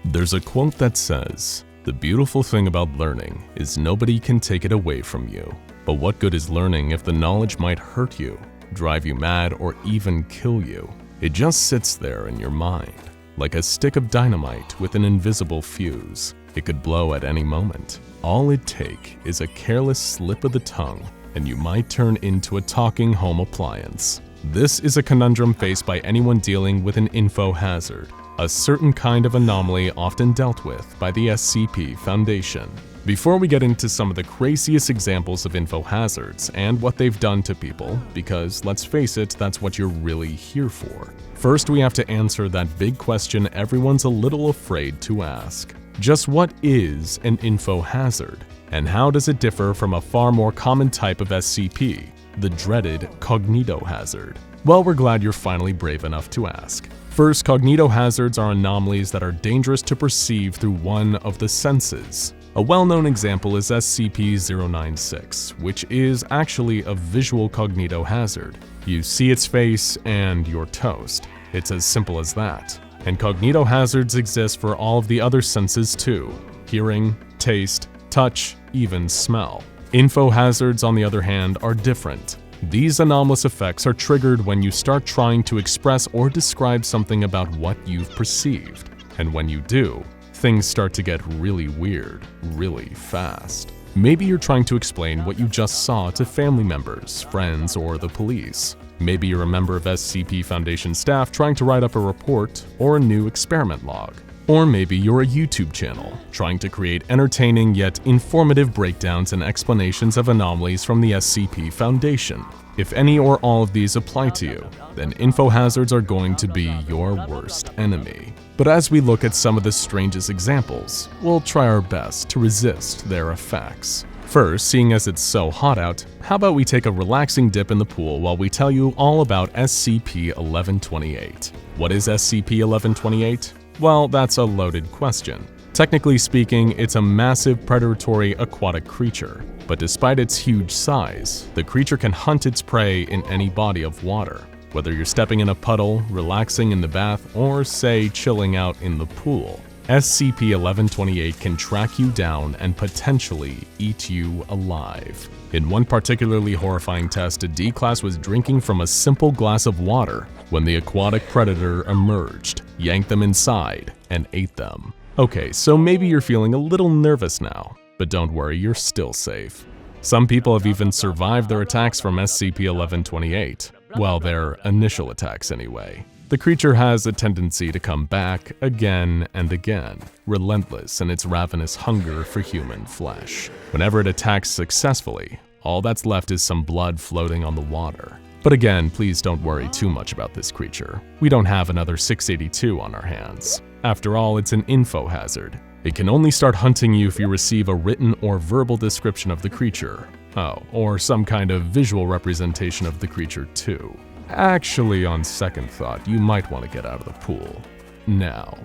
There's a quote that says, "The beautiful thing about learning is nobody can take it away from you. But what good is learning if the knowledge might hurt you, drive you mad, or even kill you? It just sits there in your mind, like a stick of dynamite with an invisible fuse. It could blow at any moment. All it takes is a careless slip of the tongue, and you might turn into a talking home appliance." This is a conundrum faced by anyone dealing with an infohazard, a certain kind of anomaly often dealt with by the SCP Foundation. Before we get into some of the craziest examples of infohazards and what they've done to people, because let's face it, that's what you're really here for, first we have to answer that big question everyone's a little afraid to ask. Just what is an infohazard? And how does it differ from a far more common type of SCP, the dreaded Cognitohazard? Well, we're glad you're finally brave enough to ask. First, Cognitohazards are anomalies that are dangerous to perceive through one of the senses. A well-known example is SCP-096, which is actually a visual cognitohazard. You see its face and you're toast. It's as simple as that. And cognitohazards exist for all of the other senses too: hearing, taste, touch, even smell. Infohazards, on the other hand, are different. These anomalous effects are triggered when you start trying to express or describe something about what you've perceived. And when you do, things start to get really weird, really fast. Maybe you're trying to explain what you just saw to family members, friends, or the police. Maybe you're a member of SCP Foundation staff trying to write up a report or a new experiment log. Or maybe you're a YouTube channel trying to create entertaining yet informative breakdowns and explanations of anomalies from the SCP Foundation. If any or all of these apply to you, then infohazards are going to be your worst enemy. But as we look at some of the strangest examples, we'll try our best to resist their effects. First, seeing as it's so hot out, how about we take a relaxing dip in the pool while we tell you all about SCP-1128. What is SCP-1128? Well, that's a loaded question. Technically speaking, it's a massive predatory aquatic creature, but despite its huge size, the creature can hunt its prey in any body of water. Whether you're stepping in a puddle, relaxing in the bath, or say chilling out in the pool, SCP-1128 can track you down and potentially eat you alive. In one particularly horrifying test, a D-Class was drinking from a simple glass of water when the aquatic predator emerged, yanked them inside, and ate them. Okay, so maybe you're feeling a little nervous now, but don't worry, you're still safe. Some people have even survived their attacks from SCP-1128. Well, their initial attacks anyway. The creature has a tendency to come back again and again, relentless in its ravenous hunger for human flesh. Whenever it attacks successfully, all that's left is some blood floating on the water. But again, please don't worry too much about this creature. We don't have another 682 on our hands. After all, it's an infohazard. It can only start hunting you if you receive a written or verbal description of the creature. Oh, or some kind of visual representation of the creature too. Actually, on second thought, you might want to get out of the pool now.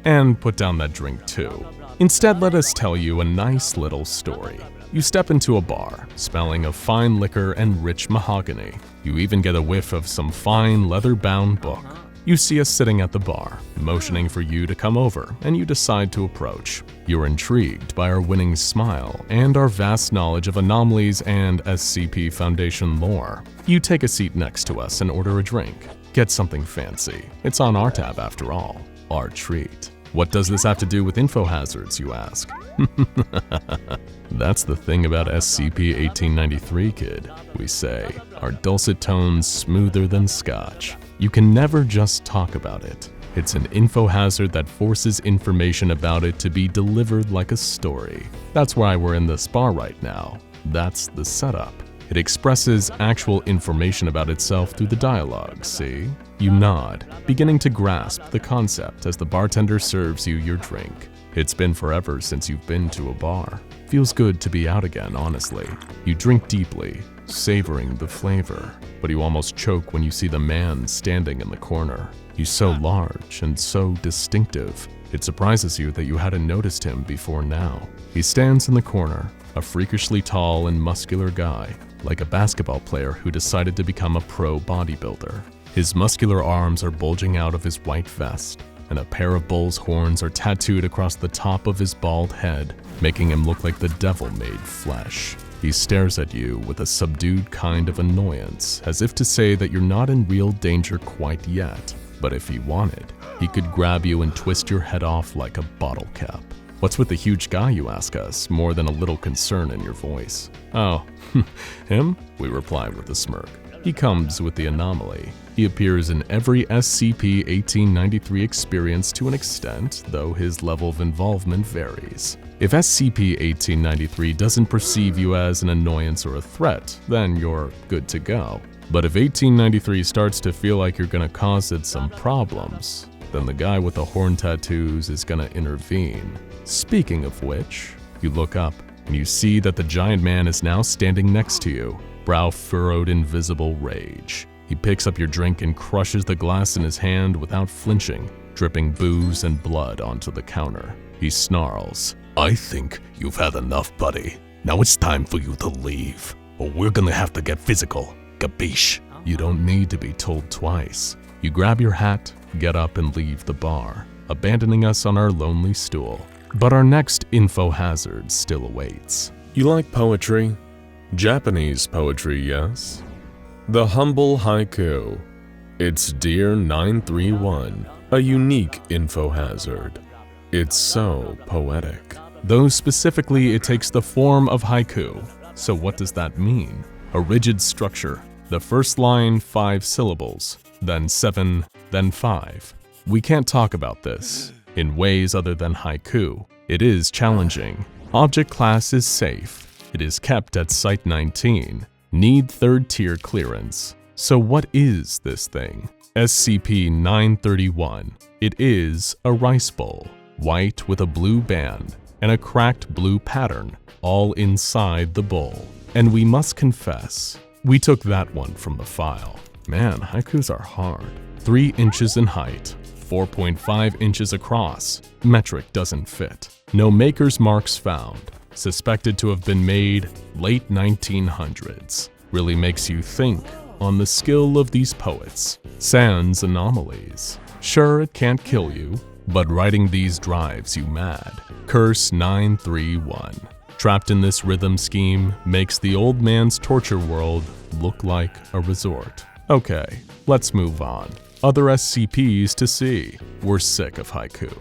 And put down that drink too. Instead, let us tell you a nice little story. You step into a bar, smelling of fine liquor and rich mahogany. You even get a whiff of some fine leather-bound book. You see us sitting at the bar, motioning for you to come over, and you decide to approach. You're intrigued by our winning smile and our vast knowledge of anomalies and SCP Foundation lore. You take a seat next to us and order a drink. Get something fancy. It's on our tab after all. Our treat. What does this have to do with infohazards, you ask? That's the thing about SCP-1893, kid, we say, our dulcet tones smoother than scotch. You can never just talk about it. It's an infohazard that forces information about it to be delivered like a story. That's why we're in this bar right now. That's the setup. It expresses actual information about itself through the dialogue, see? You nod, beginning to grasp the concept as the bartender serves you your drink. It's been forever since you've been to a bar. Feels good to be out again, honestly. You drink deeply, savoring the flavor, but you almost choke when you see the man standing in the corner. He's so large and so distinctive, it surprises you that you hadn't noticed him before now. He stands in the corner, a freakishly tall and muscular guy, like a basketball player who decided to become a pro bodybuilder. His muscular arms are bulging out of his white vest, and a pair of bull's horns are tattooed across the top of his bald head, making him look like the devil made flesh. He stares at you with a subdued kind of annoyance, as if to say that you're not in real danger quite yet. But if he wanted, he could grab you and twist your head off like a bottle cap. What's with the huge guy, you ask us, more than a little concern in your voice? Oh, him? We reply with a smirk. He comes with the anomaly. He appears in every SCP-1893 experience to an extent, though his level of involvement varies. If SCP-1893 doesn't perceive you as an annoyance or a threat, then you're good to go. But if 1893 starts to feel like you're gonna cause it some problems, then the guy with the horn tattoos is gonna intervene. Speaking of which, you look up and you see that the giant man is now standing next to you, brow furrowed in visible rage. He picks up your drink and crushes the glass in his hand without flinching, dripping booze and blood onto the counter. He snarls, "I think you've had enough, buddy. Now it's time for you to leave, or we're gonna have to get physical. Capiche?" You don't need to be told twice. You grab your hat, get up, and leave the bar, abandoning us on our lonely stool. But our next Infohazard still awaits. You like poetry? Japanese poetry, yes? The humble haiku. It's Dear 931, a unique Infohazard. It's so poetic. Though specifically it takes the form of haiku. So what does that mean? A rigid structure. The first line 5 syllables, then 7, then 5. We can't talk about this in ways other than haiku. It is challenging. Object class is safe. It is kept at Site 19. Need 3rd tier clearance. So what is this thing? SCP-931. It is a rice bowl, white with a blue band and a cracked blue pattern, all inside the bowl. And we must confess, we took that one from the file. Man, haikus are hard. 3 inches in height, 4.5 inches across. Metric doesn't fit. No maker's marks found. Suspected to have been made late 1900s. Really makes you think on the skill of these poets. Sans anomalies. Sure, it can't kill you, but writing these drives you mad. Curse 931. Trapped in this rhythm scheme makes the old man's torture world look like a resort. Okay, let's move on. Other SCPs to see. We're sick of haiku.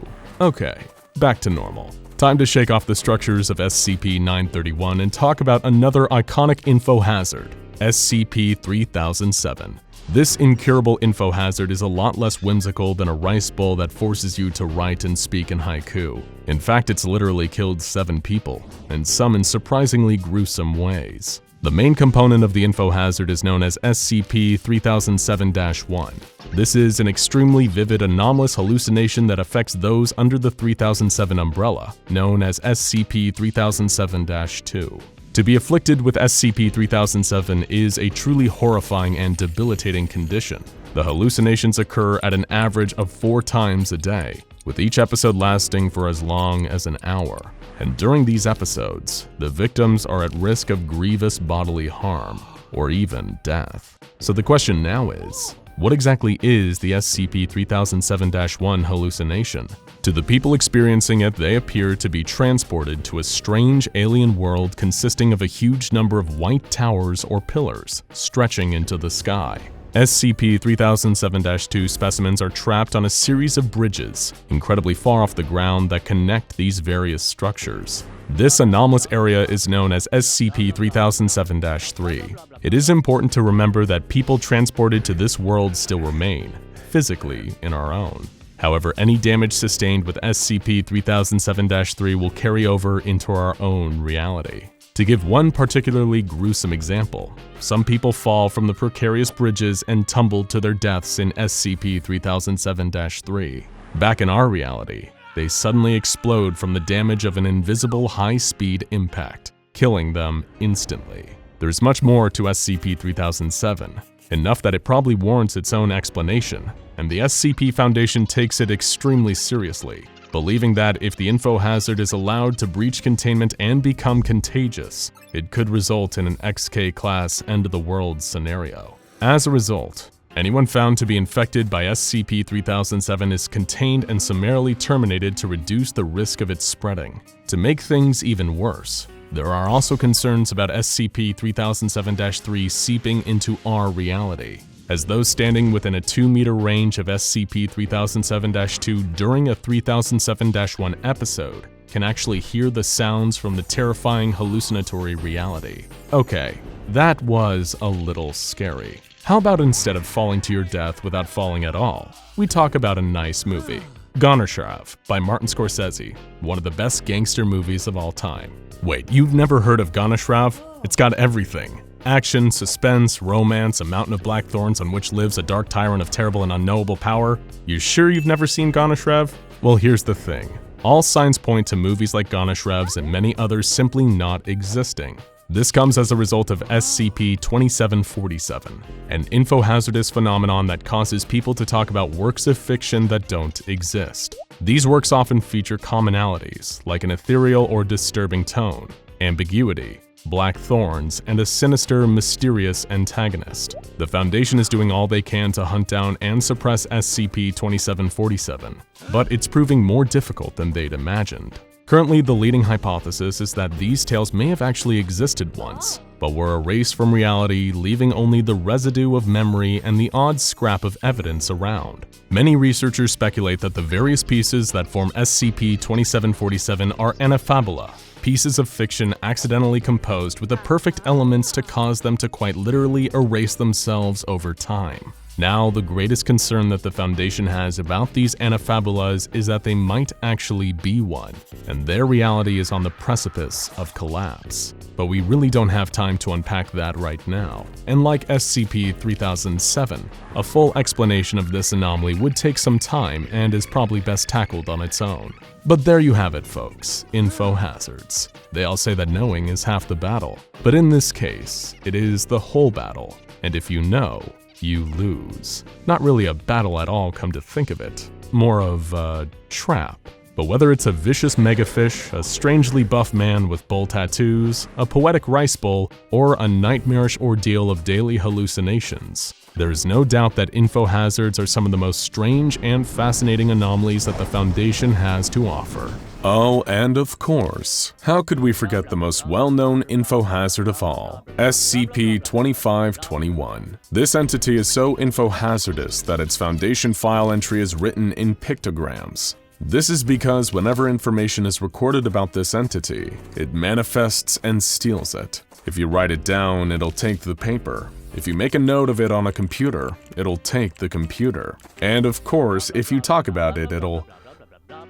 Okay, back to normal. Time to shake off the structures of SCP-931 and talk about another iconic Infohazard, SCP-3007. This incurable Infohazard is a lot less whimsical than a rice bowl that forces you to write and speak in haiku. In fact, it's literally killed 7 people, and some in surprisingly gruesome ways. The main component of the Infohazard is known as SCP-3007-1. This is an extremely vivid anomalous hallucination that affects those under the 3007 umbrella, known as SCP-3007-2. To be afflicted with SCP-3007 is a truly horrifying and debilitating condition. The hallucinations occur at an average of 4 times a day, with each episode lasting for as long as an hour. And during these episodes, the victims are at risk of grievous bodily harm, or even death. So the question now is, what exactly is the SCP-3007-1 hallucination? To the people experiencing it, they appear to be transported to a strange alien world consisting of a huge number of white towers or pillars stretching into the sky. SCP-3007-2 specimens are trapped on a series of bridges, incredibly far off the ground, that connect these various structures. This anomalous area is known as SCP-3007-3. It is important to remember that people transported to this world still remain, physically in our own. However, any damage sustained with SCP-3007-3 will carry over into our own reality. To give one particularly gruesome example, some people fall from the precarious bridges and tumble to their deaths in SCP-3007-3. Back in our reality, they suddenly explode from the damage of an invisible high-speed impact, killing them instantly. There's much more to SCP-3007, enough that it probably warrants its own explanation, and the SCP Foundation takes it extremely seriously, believing that if the Infohazard is allowed to breach containment and become contagious, it could result in an XK-class end-of-the-world scenario. As a result, Anyone found to be infected by SCP-3007 is contained and summarily terminated to reduce the risk of its spreading. To make things even worse, there are also concerns about SCP-3007-3 seeping into our reality, as those standing within a 2-meter range of SCP-3007-2 during a 3007-1 episode can actually hear the sounds from the terrifying hallucinatory reality. Okay, that was a little scary. How about instead of falling to your death without falling at all, we talk about a nice movie. Gossipy by Martin Scorsese, one of the best gangster movies of all time. Wait, you've never heard of Gossipy? It's got everything. Action, suspense, romance, a mountain of black thorns on which lives a dark tyrant of terrible and unknowable power. You sure you've never seen Gossipy? Well, here's the thing. All signs point to movies like Gossipy and many others simply not existing. This comes as a result of SCP-2521, an infohazardous phenomenon that causes people to talk about works of fiction that don't exist. These works often feature commonalities, like an ethereal or disturbing tone, ambiguity, black thorns, and a sinister, mysterious antagonist. The Foundation is doing all they can to hunt down and suppress SCP-2747, but it's proving more difficult than they'd imagined. Currently, the leading hypothesis is that these tales may have actually existed once, but were erased from reality, leaving only the residue of memory and the odd scrap of evidence around. Many researchers speculate that the various pieces that form SCP-2747 are anafabula, pieces of fiction accidentally composed with the perfect elements to cause them to quite literally erase themselves over time. Now, the greatest concern that the Foundation has about these anafabulas is that they might actually be one, and their reality is on the precipice of collapse. But we really don't have time to unpack that right now, and like SCP-3007, a full explanation of this anomaly would take some time and is probably best tackled on its own. But there you have it, folks, Infohazards. They all say that knowing is half the battle, but in this case, it is the whole battle, and if you know, you lose. Not really a battle at all, come to think of it. More of a trap. But whether it's a vicious megafish, a strangely buff man with bull tattoos, a poetic rice bowl, or a nightmarish ordeal of daily hallucinations, there is no doubt that Infohazards are some of the most strange and fascinating anomalies that the Foundation has to offer. Oh, and of course, how could we forget the most well-known infohazard of all, SCP-2521. This entity is so infohazardous that its Foundation file entry is written in pictograms. This is because whenever information is recorded about this entity, it manifests and steals it. If you write it down, it'll take the paper. If you make a note of it on a computer, it'll take the computer. And of course, if you talk about it, it'll...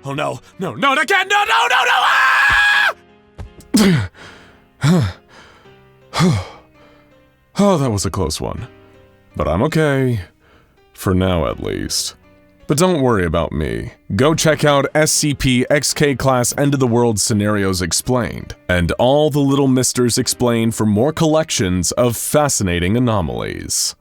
Oh no, no, no, again, no, no, no, no! Ah! Oh, that was a close one. But I'm okay. For now, at least. But don't worry about me. Go check out SCP XK Class End of the World Scenarios Explained, and all the Little Misters Explained for more collections of fascinating anomalies.